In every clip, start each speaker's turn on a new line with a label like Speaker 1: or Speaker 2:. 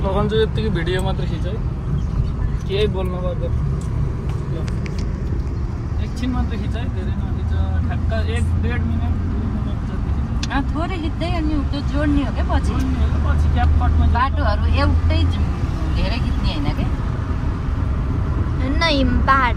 Speaker 1: लगाउँछु यतिकै भिडियो मात्र खिच है केही बोल्नु पर्दैन एकछिन मात्र खिच है धेरै नखिच ठ्याक्क 1.5 मिनेट 2 मिनेट जति खिच
Speaker 2: थोरै खिच्दै अनि त्यो जोड्ने हो क्या पछि
Speaker 1: पछि क्याप कटमा
Speaker 2: बाटोहरू एउटै धेरै खिच्ने होइन क्या
Speaker 3: होइन हिमपाड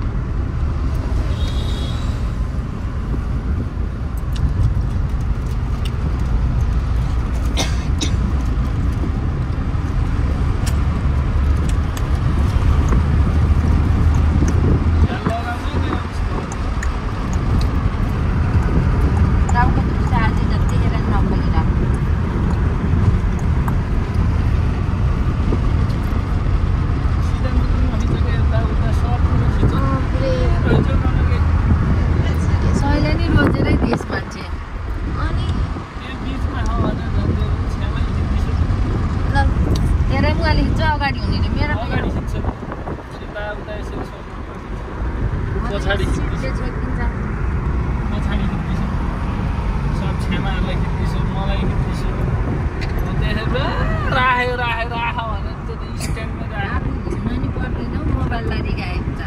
Speaker 1: पछाडि खिच्दैछु सब छेमाहरूलाई खिच्दैछु मलाई खिच्दैछु राख्यो भने त्यो स्ट्यान्डमा राख्यो
Speaker 2: घुम्न नि पर्दैन मोबाइललाई रिगाएको हुन्छ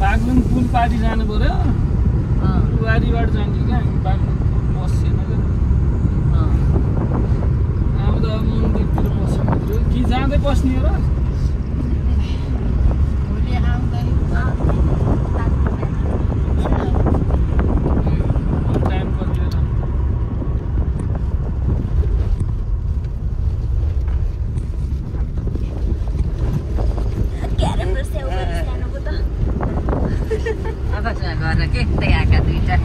Speaker 1: बागलुङ पुल पारी जानु पर्यो बुहारीबाट जान्छ क्या हामी बागलुङ पुल बसेन क्या हामी त मन्दिरतिर बस्नु मात्रै कि जाँदै बस्ने हो र टाइम कति
Speaker 2: गरेर के त्यही आएका दुईटा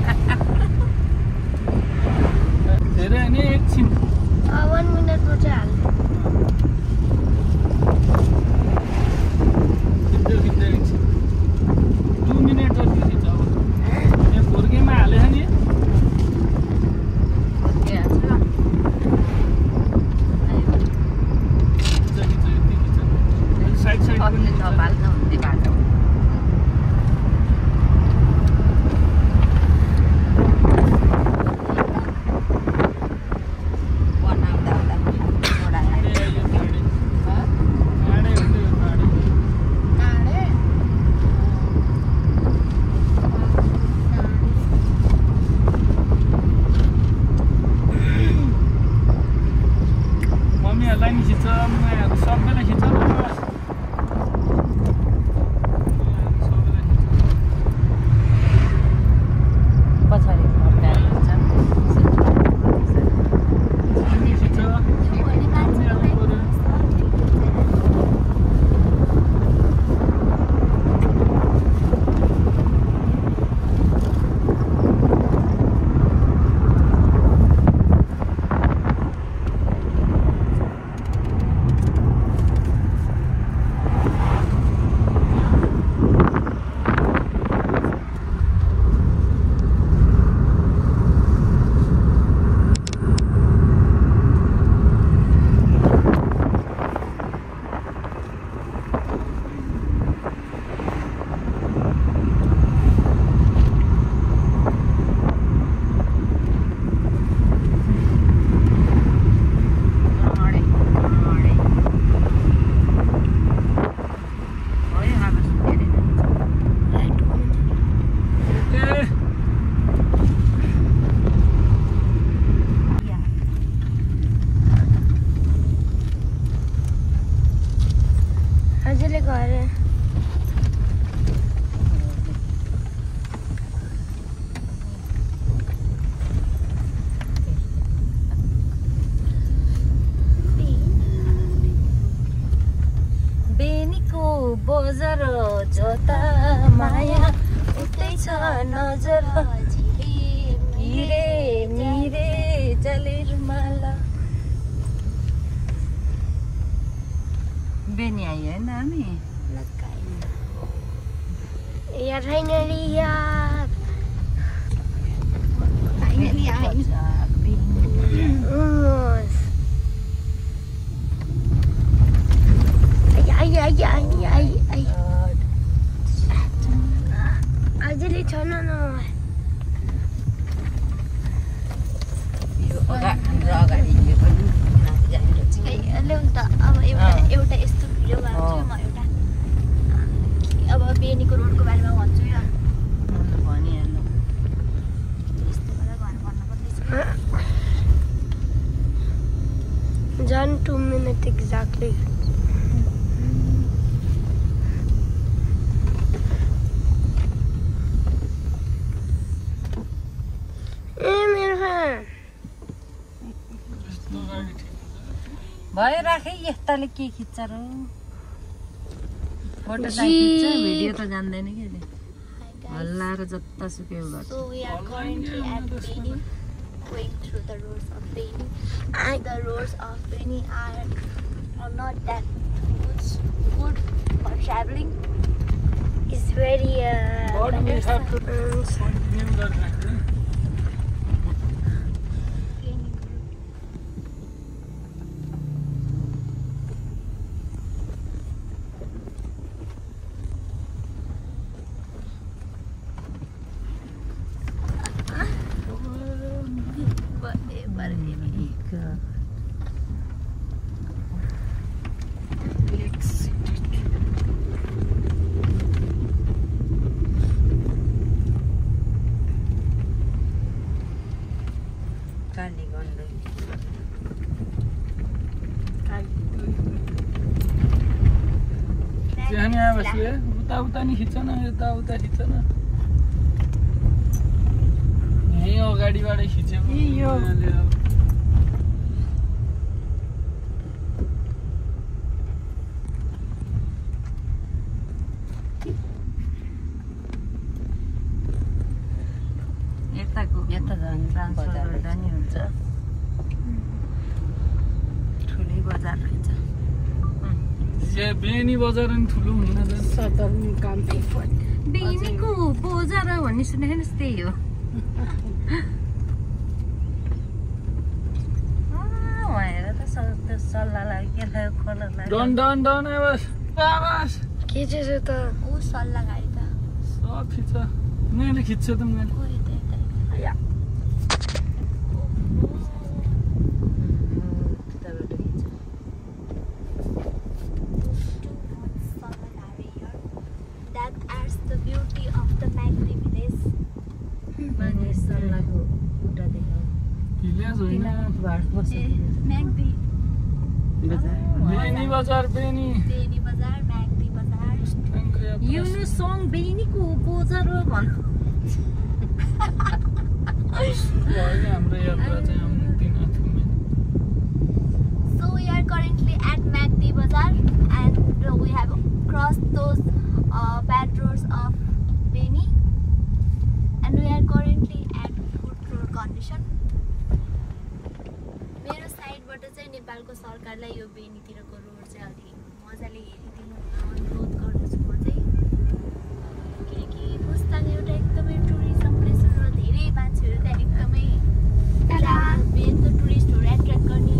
Speaker 1: धेरै नि एकछिन
Speaker 3: 1 मिनेटमा चाहिँ
Speaker 1: खिच्दै एकछिन 2 मिनेट जति खिच अब यहाँ फुर्केमा हालेछ नि साइड साइड पनि
Speaker 2: पाल्न हुन्थ्यो बाटो जता माया उतै छ नजर मिरे मिरे चले रुमाला बेनी आयो हैन हामी
Speaker 3: यार फाइनली यार अझै छ न
Speaker 2: अगाडि
Speaker 3: ल्याउनु त अब एउटा यस्तो भिडियो बनाउँछु म एउटा अब बेनीको रोडको बारेमा भन्छु यो
Speaker 2: भनिहाल्नु
Speaker 3: यस्तो गरेर घर भन्नु पर्दैछ झन् 2 minutes exactly
Speaker 2: भयो राखे यस्ताले के खिच्छ र फोटो चाहिँ खिच्छ भिडियो त जान्दैन के अरे हल्लाएर जता सुकै गर्छ
Speaker 3: So we are currently at Beni, going through the roads of Beni. And the roads of Beni are not that good for traveling. It's very
Speaker 1: But we have to continue the tracking. उता नि खिच्छ न यता खिच्छ न यही अगाडिबाट खिचेको
Speaker 2: यता झन् ट्रान्सफर गर्दा नि हुन्छ ठुलै बजार रहेछ
Speaker 1: बेनी बजार नि ठुलो हुन्न त
Speaker 3: सदरनी काम
Speaker 2: बेनीको बजार भन्ने सुनेको नि त्यही हो भनेर त सल्लाह लाग्यो के लाग्यो खोला लाग्यो
Speaker 1: डन आवाज
Speaker 3: के चाहिँ त ऊ सल्लाह गाडी त
Speaker 1: सब खिच्छ मैले खिच्छ त मैले बेनी बजार म्याग्दी बजार
Speaker 2: यो सङ बेनीको बजार हो भन्
Speaker 1: हाम्रो यात्रा चाहिँ
Speaker 3: So we are currently at Magdi Bazaar and we have crossed those bad roads of Beni and we are currently at good road condition. मेरो साइडबाट चाहिँ नेपालको सरकारलाई यो बेनीतिरको रोड चाहिँ अलि मजाले हेरिदिनु अनुरोध गर्दछु म चाहिँ किनकि मुस्ताङ एउटा एकदमै टुरिज्म प्लेस हो र धेरै मान्छेहरू त्यहाँ एकदमै मेन त टुरिस्टहरू एट्र्याक्ट गर्ने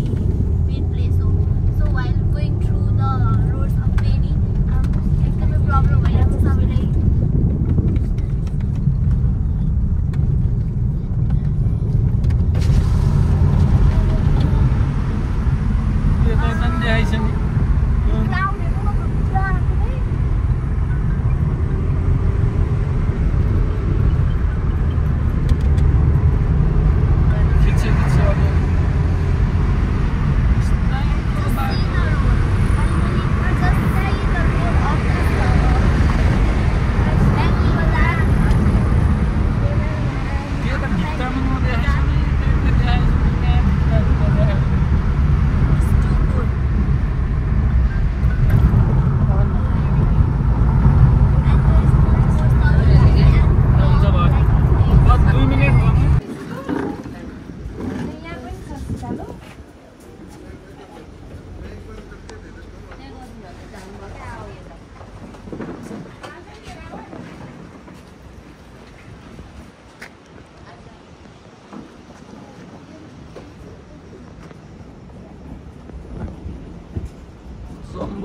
Speaker 3: मेन प्लेस हो so while going through the roads of Beni एकदमै प्रब्लम भइरहेको छ सबैलाई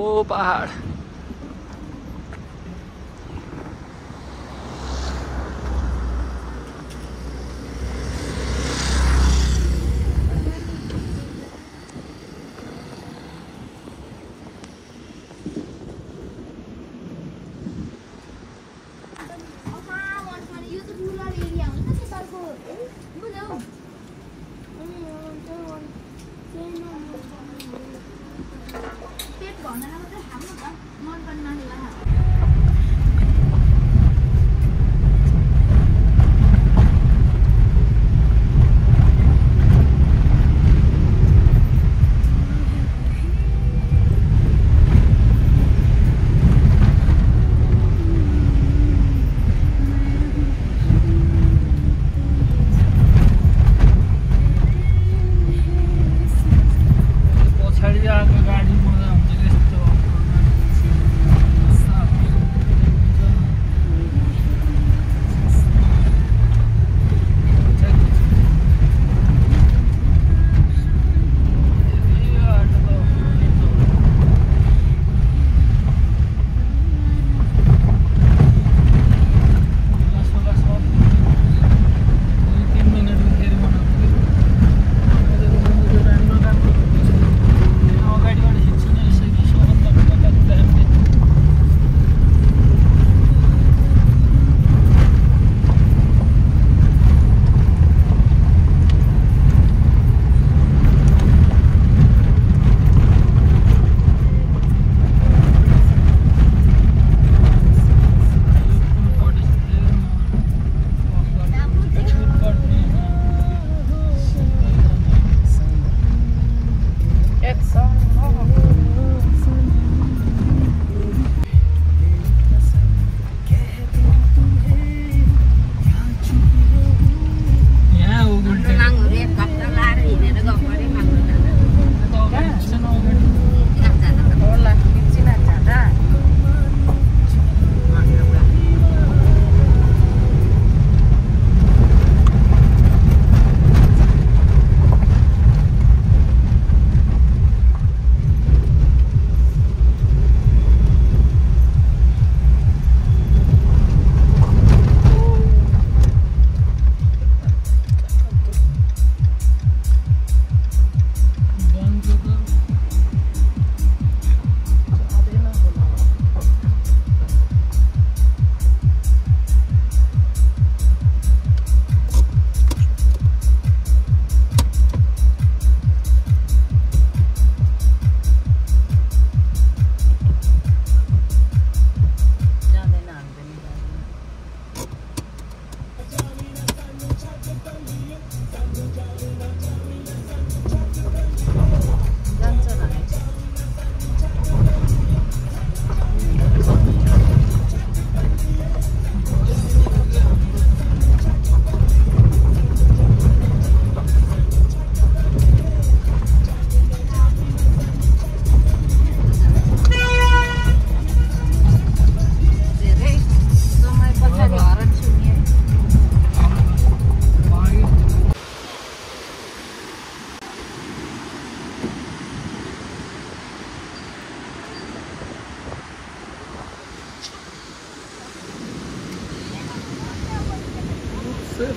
Speaker 1: लामो पहाड।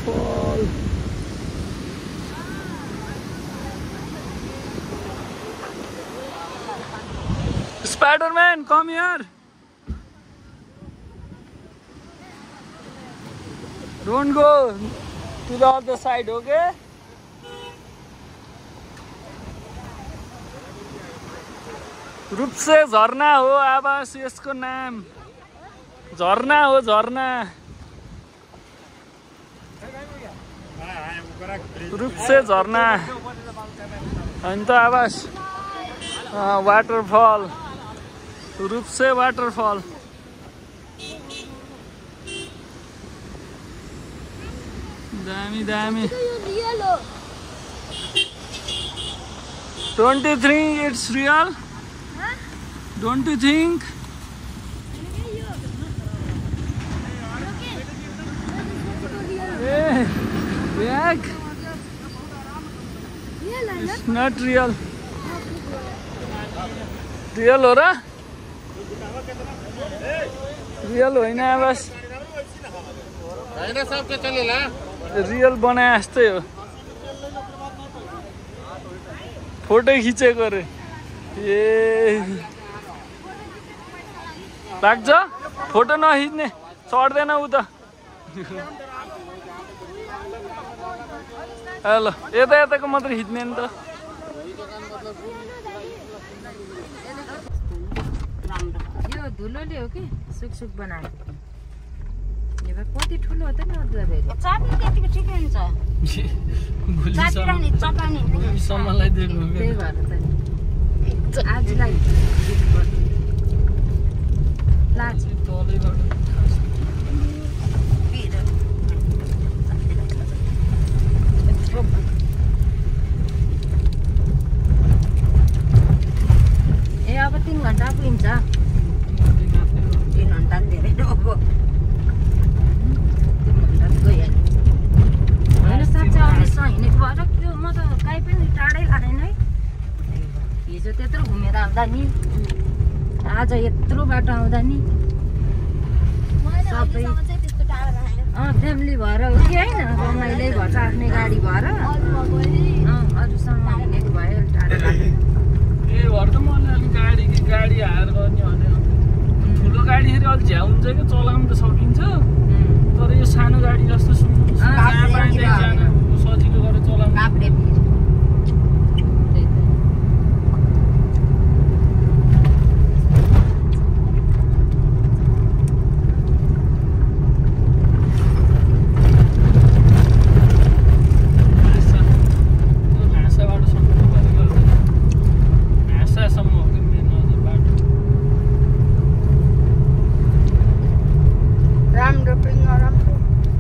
Speaker 1: Fall. Spider-Man, come here. Don't go to the other side, okay? रूपसे झरना हो आवास यसको नाम झरना हो झरना रूपसे झरना हैन त आवास वाटरफल रूपसे वाटरफल दामी दामी 23 it's real. Don't you think? Hey, back. It's not real. Real, ora? Real होइन बस रियल बनाए जस्तै हो फोटो खिचेको अरे ए लाग्छ फोटो नखिच्ने चढ्दैन उ त हेलो यता यताको मात्रै खिच्ने नि त
Speaker 2: यो धुलोले हो कि सुक बनाएको यो कति ठुलो हो त नि अदुवा भेरी
Speaker 3: चटनी त्यतिको ठिकै हुन्छ
Speaker 1: सम्मलाई दिएको
Speaker 2: त्यही भएर त आजलाई लाज
Speaker 1: तलैबाट
Speaker 2: ए अब 3 घन्टा पुगिन्छ 3 घन्टा धेरै अब 3 घन्टा गइहाल्यो होइन साँच्चै अफिसमा हिँडेको भएर त्यो म त काहीँ पनि टाढै लागेन है हिजो त्यत्रो घुमेर आउँदा नि आज यत्रो बाटो आउँदा नि सबै फ्यामिली भएर हो कि होइन रमाइलै भन्छ आफ्नै गाडी भएर अरूसँग हिँडेको भयो टाढो लाग्यो
Speaker 1: ए भएर त मैले अलिक गाडी हायर गर्ने भने ठुलो गाडी फेरि अलिक झ्याउ हुन्छ क्या चलाउनु त सकिन्छ तर यो सानो गाडी जस्तो सजिलो गरेर चलाउनु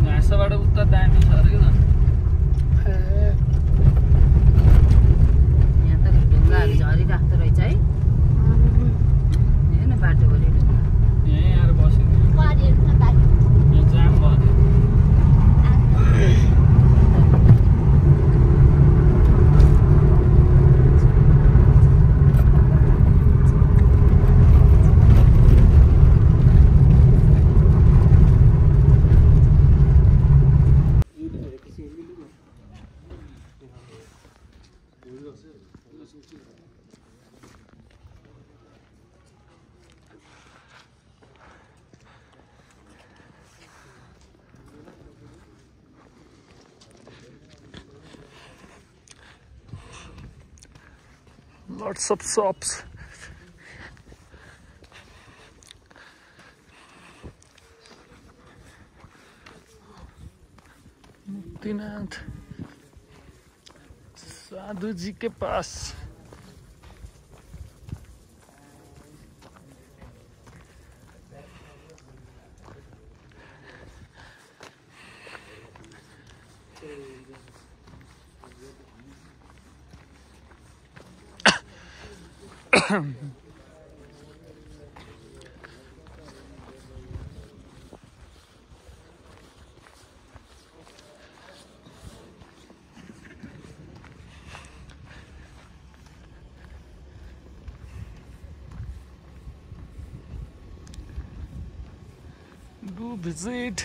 Speaker 1: घाँसबाट उता दामी छ अरे क्या
Speaker 2: यहाँ त ढुङ्गाहरू झरिराख्दो रहेछ है हेर्न बाटोभरि ढुङ्गा
Speaker 1: यहीँ आएर बसेको यहाँ जाम भयो Lots of shops. मुक्तिनाथ साधु जी के पास do visit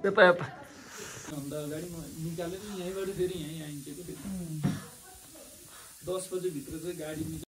Speaker 1: यता यता भन्दा अगाडि म निकालेर यहीँबाट फेरि यहीँ आइन्छ कि 10 बजेभित्र चाहिँ गाडी